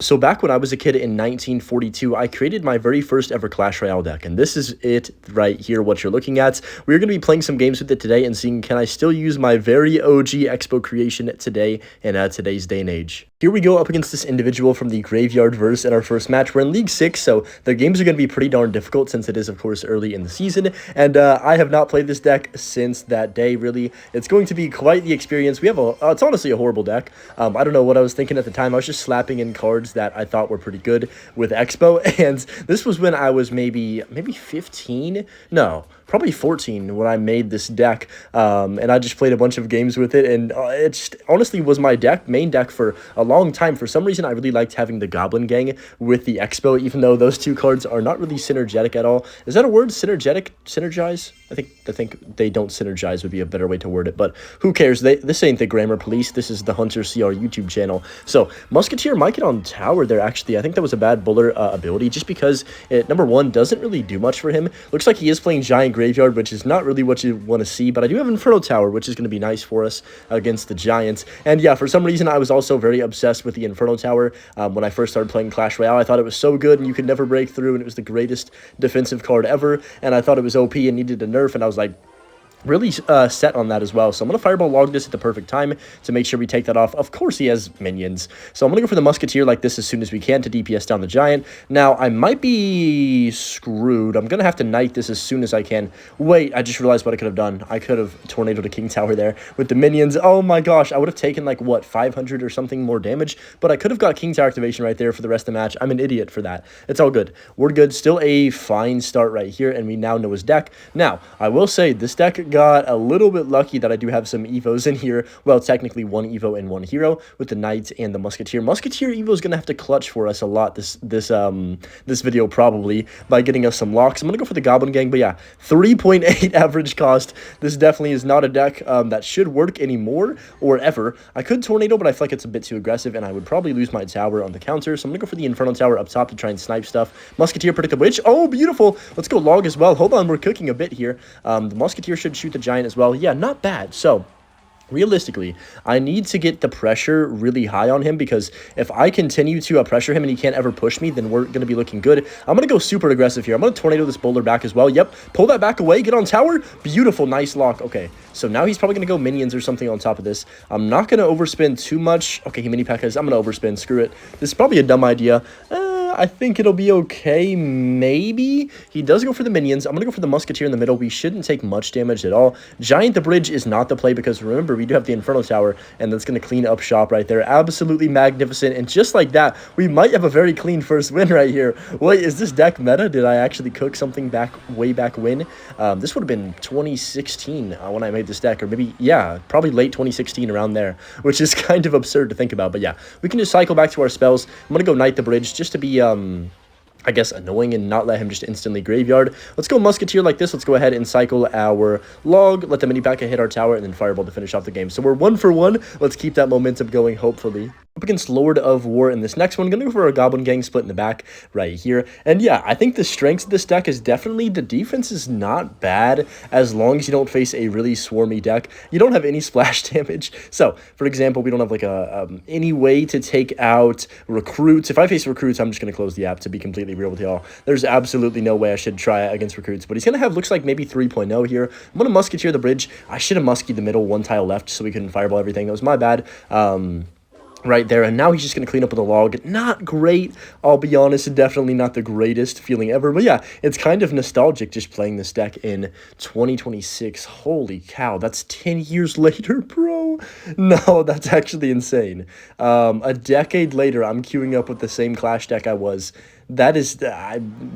So back when I was a kid in 1942, I created my very first ever Clash Royale deck, and this is it right here, what you're looking at. We're going to be playing some games with it today and seeing can I still use my very OG Expo creation today in today's day and age. Here we go up against this individual from the Graveyard Verse in our first match. We're in League 6, so the games are going to be pretty darn difficult since it is, of course, early in the season, and I have not played this deck since that day, really. It's going to be quite the experience. We have it's honestly a horrible deck. I don't know what I was thinking at the time. I was just slapping in cards that I thought were pretty good with Expo, and this was when I was maybe 15? No, probably 14 when I made this deck, and I just played a bunch of games with it, and it just honestly was my main deck for a long time. For some reason, I really liked having the Goblin Gang with the Expo, even though those two cards are not really synergetic at all. Is that a word? Synergetic? Synergize? I think they don't synergize would be a better way to word it, but who cares? This ain't the Grammar Police. This is the Hunter CR YouTube channel. So Musketeer might get on tower there, actually. I think that was a bad bowler ability, just because it, number one, doesn't really do much for him. Looks like he is playing Giant Graveyard, which is not really what you want to see, but I do have Inferno Tower, which is going to be nice for us against the Giants. And yeah, for some reason, I was also very obsessed with the Inferno Tower. When I first started playing Clash Royale, I thought it was so good and you could never break through, and it was the greatest defensive card ever, and I thought it was OP and needed a nerf, and I was like, really set on that as well. So I'm going to Fireball log this at the perfect time to make sure we take that off. Of course, he has minions. So I'm going to go for the Musketeer like this as soon as we can to DPS down the Giant. Now, I might be screwed. I'm going to have to Knight this as soon as I can. Wait, I just realized what I could have done. I could have Tornado to King Tower there with the minions. Oh my gosh, I would have taken like, what, 500 or something more damage? But I could have got King Tower activation right there for the rest of the match. I'm an idiot for that. It's all good. We're good. Still a fine start right here, and we now know his deck. Now, I will say this deck got a little bit lucky that I do have some Evos in here. Well, technically one Evo and one Hero with the Knight and the Musketeer. Musketeer Evo is going to have to clutch for us a lot this video, probably, by getting us some locks. I'm going to go for the Goblin Gang, but yeah, 3.8 average cost. This definitely is not a deck that should work anymore or ever. I could Tornado, but I feel like it's a bit too aggressive, and I would probably lose my tower on the counter, so I'm going to go for the Inferno Tower up top to try and snipe stuff. Musketeer, predict the Witch. Oh, beautiful. Let's go log as well. Hold on, we're cooking a bit here. The Musketeer should shoot the Giant as well. Yeah, not bad. So realistically, I need to get the pressure really high on him, because if I continue to pressure him and he can't ever push me, then we're going to be looking good. I'm going to go super aggressive here. I'm going to Tornado this bowler back as well. Yep, pull that back away, get on tower. Beautiful, nice lock. Okay, so now he's probably going to go minions or something on top of this. I'm not going to overspend too much. Okay, he mini P.E.K.K.A.s. I'm going to overspend. Screw it. This is probably a dumb idea. I think it'll be okay, maybe. He does go for the minions. I'm going to go for the Musketeer in the middle. We shouldn't take much damage at all. Giant the Bridge is not the play, because remember, we do have the Inferno Tower, and that's going to clean up shop right there. Absolutely magnificent, and just like that, we might have a very clean first win right here. Wait, is this deck meta? Did I actually cook something way back when? This would have been 2016 when I made this deck, or maybe, yeah, probably late 2016, around there, which is kind of absurd to think about, but yeah, we can just cycle back to our spells. I'm going to go Knight the Bridge just to be I guess annoying and not let him just instantly graveyard. Let's go Musketeer like this. Let's go ahead and cycle our log, let the mini P.E.K.K.A. hit our tower, and then Fireball to finish off the game. So we're 1 for 1. Let's keep that momentum going, hopefully. Up against Lord of War in this next one. Gonna go for a Goblin Gang split in the back right here. And yeah, I think the strengths of this deck is definitely the defense is not bad as long as you don't face a really swarmy deck. You don't have any splash damage. So, for example, we don't have like any way to take out recruits. If I face recruits, I'm just gonna close the app, to be completely real with y'all. There's absolutely no way I should try against recruits, but he's gonna have, looks like, maybe 3.0 here. I'm gonna Musketeer the Bridge. I should have Musky the middle, one tile left, so we couldn't Fireball everything. That was my bad. Right there, and now he's just going to clean up with a log. Not great, I'll be honest, definitely not the greatest feeling ever, but yeah, it's kind of nostalgic just playing this deck in 2026. Holy cow, that's 10 years later, bro. No, that's actually insane. A decade later, I'm queuing up with the same Clash deck I was. That is,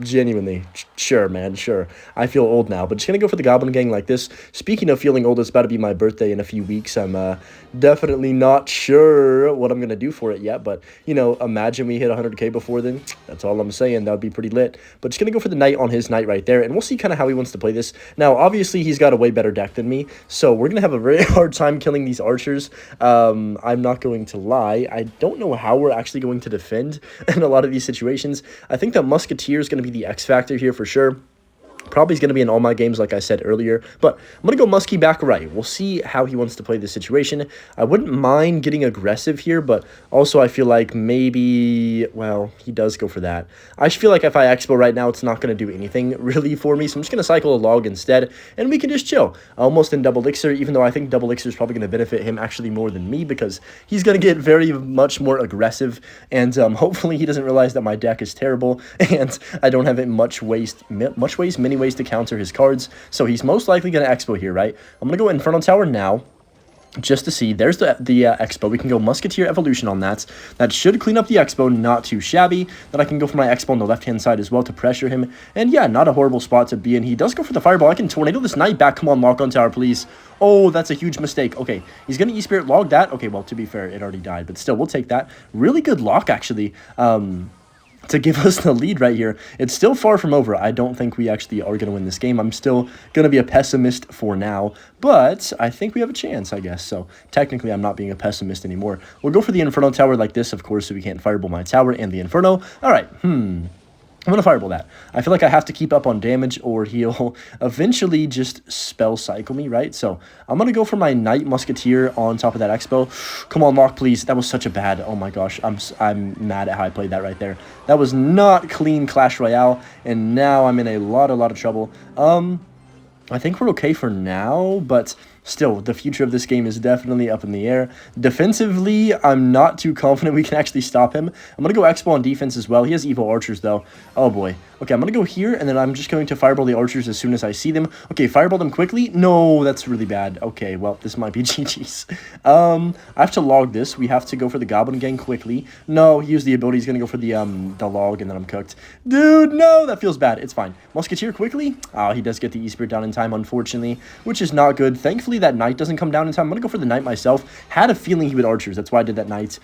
genuinely, sure, man, sure. I feel old now, but just going to go for the Goblin Gang like this. Speaking of feeling old, it's about to be my birthday in a few weeks. I'm definitely not sure what I'm going to do for it yet, but, you know, imagine we hit 100K before then. That's all I'm saying. That would be pretty lit. But just going to go for the Knight on his Knight right there, and we'll see kind of how he wants to play this. Now, obviously, he's got a way better deck than me, so we're going to have a very hard time killing these archers. I'm not going to lie. I don't know how we're actually going to defend in a lot of these situations. I think that Musketeer is going to be the X factor here for sure. Probably is going to be in all my games, like I said earlier. But I'm going to go Muskie back right. We'll see how he wants to play this situation. I wouldn't mind getting aggressive here, but also I feel like maybe, well, he does go for that. I feel like if I Expo right now, it's not going to do anything really for me. So I'm just going to cycle a log instead, and we can just chill. Almost in double elixir, even though I think double elixir is probably going to benefit him actually more than me, because he's going to get very much more aggressive, and hopefully he doesn't realize that my deck is terrible, and I don't have many ways to counter his cards. So he's most likely going to Expo here, right? I'm going to go Inferno Tower now, just to see. There's the Expo. We can go Musketeer Evolution on that. That should clean up the Expo, not too shabby. Then I can go for my Expo on the left-hand side as well to pressure him. And yeah, not a horrible spot to be in. He does go for the Fireball. I can Tornado this Knight back. Come on, lock on tower, please. Oh, that's a huge mistake. Okay, he's going to E-Spirit log that. Okay, well, to be fair, it already died. But still, we'll take that. Really good lock, actually. To give us the lead right here. It's still far from over. I don't think we actually are going to win this game. I'm still going to be a pessimist for now, but I think we have a chance, I guess. So technically, I'm not being a pessimist anymore. We'll go for the Inferno Tower like this, of course, so we can't Fireball my tower and the Inferno. All right, I'm going to Fireball that. I feel like I have to keep up on damage or he'll eventually just spell cycle me, right? So I'm going to go for my Knight Musketeer on top of that Expo. Come on, lock, please. That was such a bad... Oh my gosh, I'm mad at how I played that right there. That was not clean Clash Royale, and now I'm in a lot of trouble. I think we're okay for now, but still, the future of this game is definitely up in the air. Defensively, I'm not too confident we can actually stop him. I'm going to go Expo on defense as well. He has Evil Archers, though. Oh, boy. Okay, I'm going to go here, and then I'm just going to Fireball the Archers as soon as I see them. Okay, Fireball them quickly. No, that's really bad. Okay, well, this might be GG's. I have to log this. We have to go for the Goblin Gang quickly. No, he used the ability. He's going to go for the log, and then I'm cooked. Dude, no, that feels bad. It's fine. Musketeer quickly. Oh, he does get the E-Spirit down in time, unfortunately, which is not good. Thankfully, that Knight doesn't come down in time. I'm going to go for the Knight myself. Had a feeling he would Archers. That's why I did that Knight.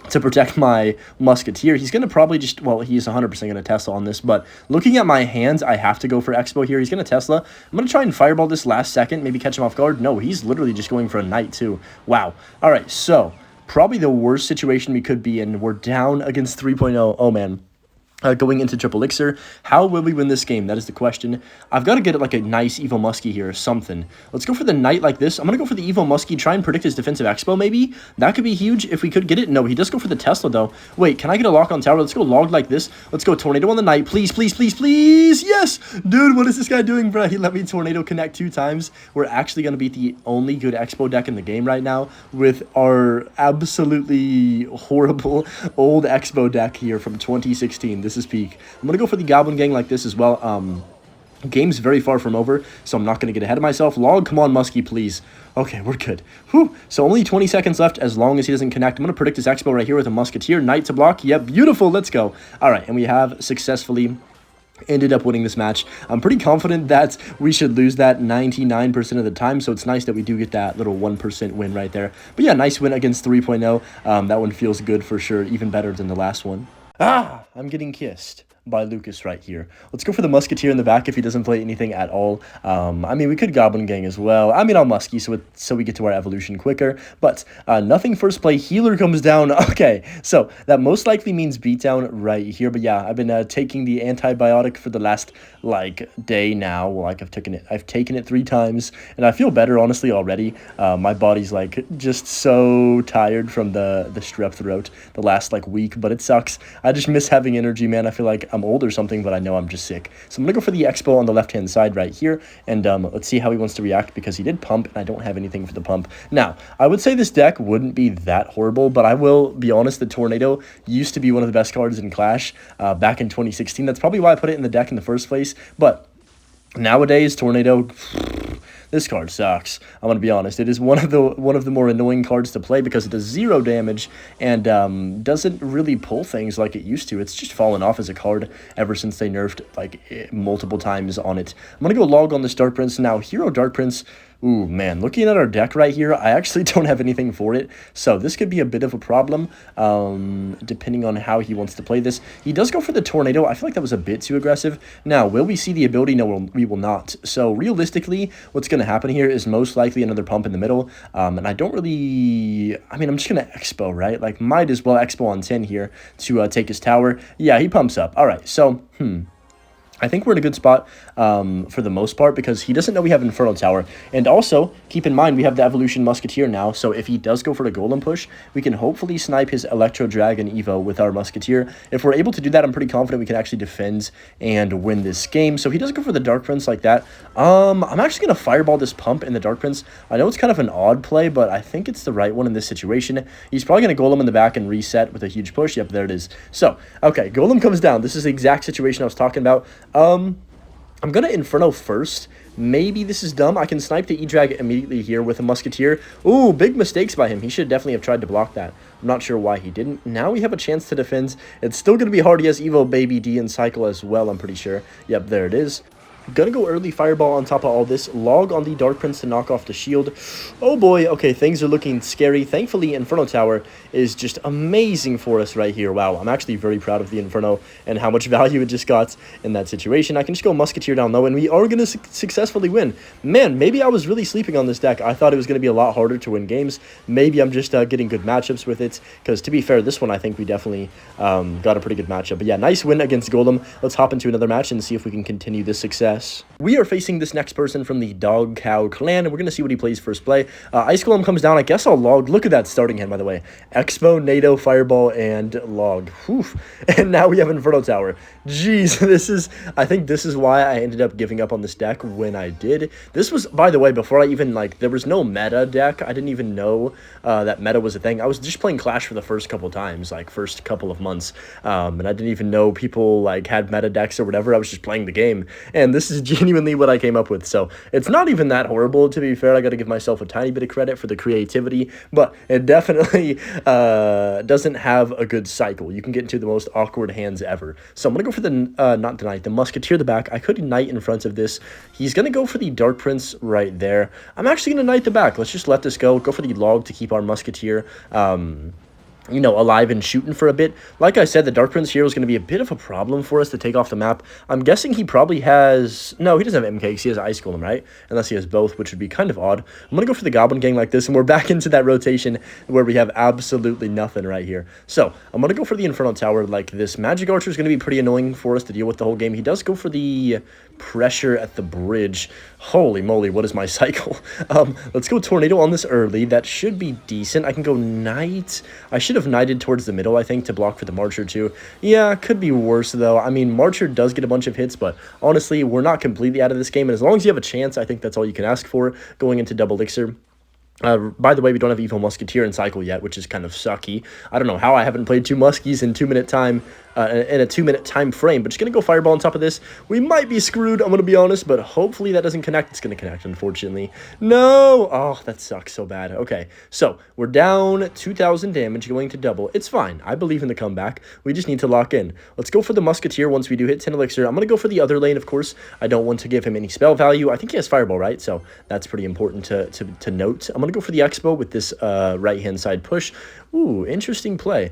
To protect my Musketeer. He's going to probably just, well, he's 100% going to Tesla on this, but looking at my hands, I have to go for Expo here. He's going to Tesla. I'm going to try and Fireball this last second, maybe catch him off guard. No, he's literally just going for a Knight too. Wow. All right, so probably the worst situation we could be in. We're down against 3.0. Oh, man. Going into triple elixir. How will we win this game? That is the question. I've got to get like a nice Evil Muskie here or something. Let's go for the Knight like this. I'm going to go for the Evil Muskie, try and predict his defensive Expo maybe. That could be huge if we could get it. No, he does go for the Tesla though. Wait, can I get a lock on tower? Let's go log like this. Let's go Tornado on the Knight. Please, please, please, please. Yes! Dude, what is this guy doing, bro? He let me Tornado connect 2 times. We're actually going to beat the only good Expo deck in the game right now with our absolutely horrible old Expo deck here from 2016. This is peak. I'm going to go for the Goblin Gang like this as well. Game's very far from over, so I'm not going to get ahead of myself. Log, come on, Muskie, please. Okay, we're good. Whew. So only 20 seconds left as long as he doesn't connect. I'm going to predict his Expo right here with a Musketeer. Knight to block. Yep, beautiful. Let's go. All right, and we have successfully ended up winning this match. I'm pretty confident that we should lose that 99% of the time, so it's nice that we do get that little 1% win right there. But yeah, nice win against 3.0. That one feels good for sure, even better than the last one. I'm getting kissed by Lucas right here. Let's go for the Musketeer in the back if he doesn't play anything at all. I mean, we could Goblin Gang as well. I mean, I'll Muskie so we get to our evolution quicker, but nothing first play. Healer comes down. Okay, so that most likely means beatdown right here, but yeah, I've been taking the antibiotic for the last, like, day now. Well, like, I've taken it 3 times, and I feel better, honestly, already. My body's, like, just so tired from the strep throat the last, like, week, but it sucks. I just miss having energy, man. I feel like I'm old or something, but I know I'm just sick. So I'm going to go for the Expo on the left-hand side right here, and let's see how he wants to react, because he did pump, and I don't have anything for the pump. Now, I would say this deck wouldn't be that horrible, but I will be honest, the Tornado used to be one of the best cards in Clash back in 2016. That's probably why I put it in the deck in the first place, but nowadays, Tornado... This card sucks. I'm gonna be honest. It is one of the more annoying cards to play because it does 0 damage and doesn't really pull things like it used to. It's just fallen off as a card ever since they nerfed like multiple times on it. I'm gonna go log on this Dark Prince now. Hero Dark Prince. Ooh, man, looking at our deck right here, I actually don't have anything for it, so this could be a bit of a problem, depending on how he wants to play this. He does go for the Tornado. I feel like that was a bit too aggressive. Now, will we see the ability? No, we will not. So, realistically, what's going to happen here is most likely another pump in the middle, and I don't really... I mean, I'm just going to Expo, right? Like, might as well Expo on 10 here to take his tower. Yeah, he pumps up. All right, so, I think we're in a good spot for the most part because he doesn't know we have Inferno Tower. And also, keep in mind, we have the Evolution Musketeer now, so if he does go for the Golem push, we can hopefully snipe his Electro Dragon Evo with our Musketeer. If we're able to do that, I'm pretty confident we can actually defend and win this game. So he does go for the Dark Prince like that. I'm actually going to Fireball this Pump in the Dark Prince. I know it's kind of an odd play, but I think it's the right one in this situation. He's probably going to Golem in the back and reset with a huge push. Yep, there it is. So, okay, Golem comes down. This is the exact situation I was talking about. I'm going to Inferno first. Maybe this is dumb. I can snipe the E-Drag immediately here with a Musketeer. Ooh, big mistakes by him. He should definitely have tried to block that. I'm not sure why he didn't. Now we have a chance to defend. It's still going to be hard. He has Evo, Baby D, and Cycle as well, I'm pretty sure. Yep, there it is. Gonna go early Fireball on top of all this. Log on the Dark Prince to knock off the shield. Oh boy, okay, things are looking scary. Thankfully, Inferno Tower is just amazing for us right here. Wow, I'm actually very proud of the Inferno and how much value it just got in that situation. I can just go Musketeer down low, and we are gonna successfully win. Man, maybe I was really sleeping on this deck. I thought it was gonna be a lot harder to win games. Maybe I'm just getting good matchups with it, because to be fair, this one I think we definitely got a pretty good matchup. But yeah, nice win against Golem. Let's hop into another match and see if we can continue this success. We are facing this next person from the Dog Cow clan, and we're going to see what he plays first play. Ice Golem comes down. I guess I'll log. Look at that starting hand, by the way. Expo, NATO, Fireball, and log. Whew. And now we have Inferno Tower. Jeez, I think this is why I ended up giving up on this deck when I did. This was, by the way, before I even, there was no meta deck. I didn't even know that meta was a thing. I was just playing Clash for the first couple times, first couple of months, and I didn't even know people, had meta decks or whatever. I was just playing the game, and this is genuinely what I came up with. So it's not even that horrible, to be fair. I got to give myself a tiny bit of credit for the creativity, but it definitely doesn't have a good cycle. You can get into the most awkward hands ever. So I'm going to go for the, not the Knight, the Musketeer the back. I could Knight in front of this. He's going to go for the Dark Prince right there. I'm actually going to Knight the back. Let's just let this go. Go for the log to keep our Musketeer alive and shooting for a bit. Like I said, the Dark Prince here is going to be a bit of a problem for us to take off the map. I'm guessing he probably has... No, he doesn't have MKs. He has Ice Golem, right? Unless he has both, which would be kind of odd. I'm going to go for the Goblin Gang like this, and we're back into that rotation where we have absolutely nothing right here. So, I'm going to go for the Inferno Tower like this. Magic Archer is going to be pretty annoying for us to deal with the whole game. He does go for the pressure at the bridge. Holy moly, what is my cycle? Let's go Tornado on this early. That should be decent. I can go Knight. I should have Knighted towards the middle, I think, to block for the Marcher too. Yeah, could be worse though. I mean, Marcher does get a bunch of hits, but honestly, we're not completely out of this game, and as long as you have a chance, I think that's all you can ask for going into Double Elixir. By the way, we don't have Evo Musketeer in cycle yet, which is kind of sucky. I don't know how I haven't played 2 Muskies in 2-minute time, in a 2-minute time frame, but just going to go Fireball on top of this. We might be screwed, I'm going to be honest, but hopefully that doesn't connect. It's going to connect, unfortunately. No! Oh, that sucks so bad. Okay, so we're down 2,000 damage going to double. It's fine. I believe in the comeback. We just need to lock in. Let's go for the Musketeer once we do hit 10 Elixir. I'm going to go for the other lane, of course. I don't want to give him any spell value. I think he has Fireball, right? So that's pretty important to note. I'm going to go for the Expo with this right-hand side push. Ooh, interesting play.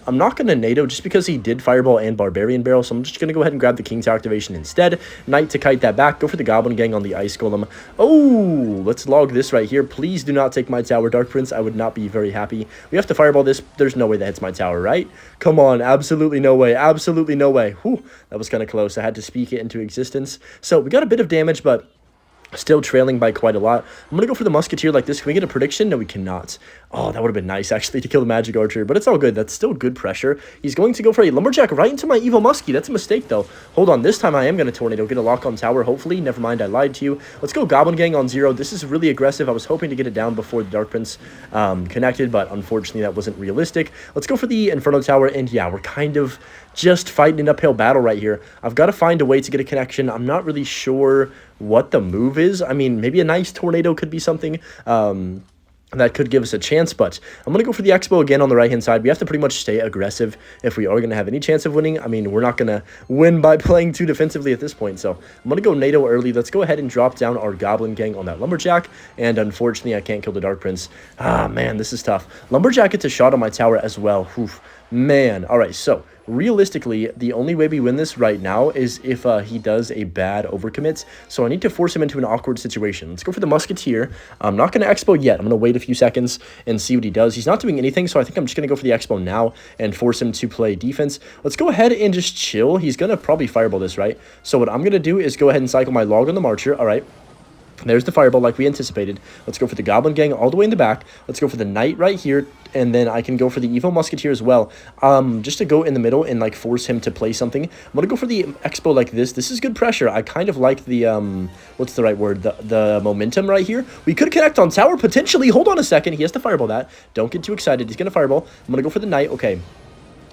I'm not going to NATO just because he did Fireball and Barbarian Barrel, so I'm just going to go ahead and grab the King Tower activation instead. Knight to kite that back. Go for the Goblin Gang on the Ice Golem. Oh, let's log this right here. Please do not take my tower, Dark Prince. I would not be very happy. We have to Fireball this. There's no way that hits my tower, right? Come on. Absolutely no way. Absolutely no way. Whew, that was kind of close. I had to speak it into existence. So we got a bit of damage, but still trailing by quite a lot. I'm going to go for the Musketeer like this. Can we get a prediction? No, we cannot. Oh, that would have been nice, actually, to kill the Magic Archer, but it's all good. That's still good pressure. He's going to go for a Lumberjack right into my Evo Muskie. That's a mistake, though. Hold on. This time I am going to Tornado. Get a lock on tower, hopefully. Never mind, I lied to you. Let's go Goblin Gang on 0. This is really aggressive. I was hoping to get it down before the Dark Prince connected, but unfortunately that wasn't realistic. Let's go for the Inferno Tower, and yeah, we're kind of just fighting an uphill battle right here. I've got to find a way to get a connection. I'm not really sure what the move is. I mean, maybe a nice Tornado could be something that could give us a chance, but I'm going to go for the Expo again on the right-hand side. We have to pretty much stay aggressive if we are going to have any chance of winning. I mean, we're not going to win by playing too defensively at this point, so I'm going to go NATO early. Let's go ahead and drop down our Goblin Gang on that Lumberjack, and unfortunately, I can't kill the Dark Prince. Ah, man, this is tough. Lumberjack gets a shot on my tower as well. Oof. Man, all right, so realistically, the only way we win this right now is if he does a bad overcommit. So I need to force him into an awkward situation. Let's go for the Musketeer. I'm not going to Expo yet. I'm going to wait a few seconds and see what he does. He's not doing anything, so I think I'm just going to go for the Expo now and force him to play defense. Let's go ahead and just chill. He's going to probably Fireball this, right? So what I'm going to do is go ahead and cycle my Log on the Marcher. All right. There's the Fireball like we anticipated. Let's go for the Goblin Gang all the way in the back. Let's go for the Knight right here. And then I can go for the Evo Musketeer as well. Just to go in the middle and like force him to play something. I'm going to go for the Expo like this. This is good pressure. I kind of like the, what's the right word? The momentum right here. We could connect on tower potentially. Hold on a second. He has to Fireball that. Don't get too excited. He's going to Fireball. I'm going to go for the Knight. Okay.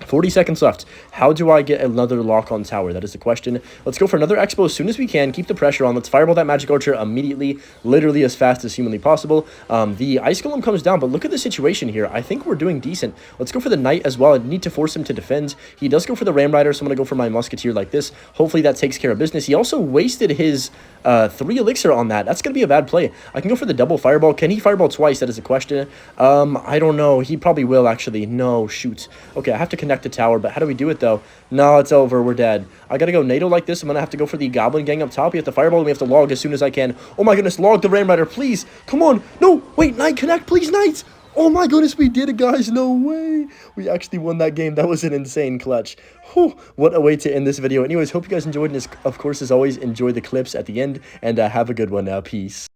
40 seconds left. How do I get another lock on tower? That is the question. Let's go for another Expo as soon as we can. Keep the pressure on. Let's Fireball that Magic Archer immediately, literally as fast as humanly possible. The Ice Golem comes down, but look at the situation here. I think we're doing decent. Let's go for the Knight as well. I need to force him to defend. He does go for the Ram Rider, so I'm going to go for my Musketeer like this. Hopefully that takes care of business. He also wasted his 3 Elixir on that. That's going to be a bad play. I can go for the double Fireball. Can he Fireball twice? That is a question. I don't know. He probably will, actually. No, shoot. Okay, I have to connect the tower, but how do we do it, though? No, it's over. We're dead. I gotta go NATO like this. I'm gonna have to go for the Goblin Gang up top. We have to Fireball, and we have to Log as soon as I can. Oh my goodness, Log the Ram Rider, please. Come on. No, wait, Knight, connect, please, Knight. Oh my goodness, we did it, guys. No way. We actually won that game. That was an insane clutch. Whew, what a way to end this video. Anyways, hope you guys enjoyed, and of course, as always, enjoy the clips at the end, and have a good one. Peace.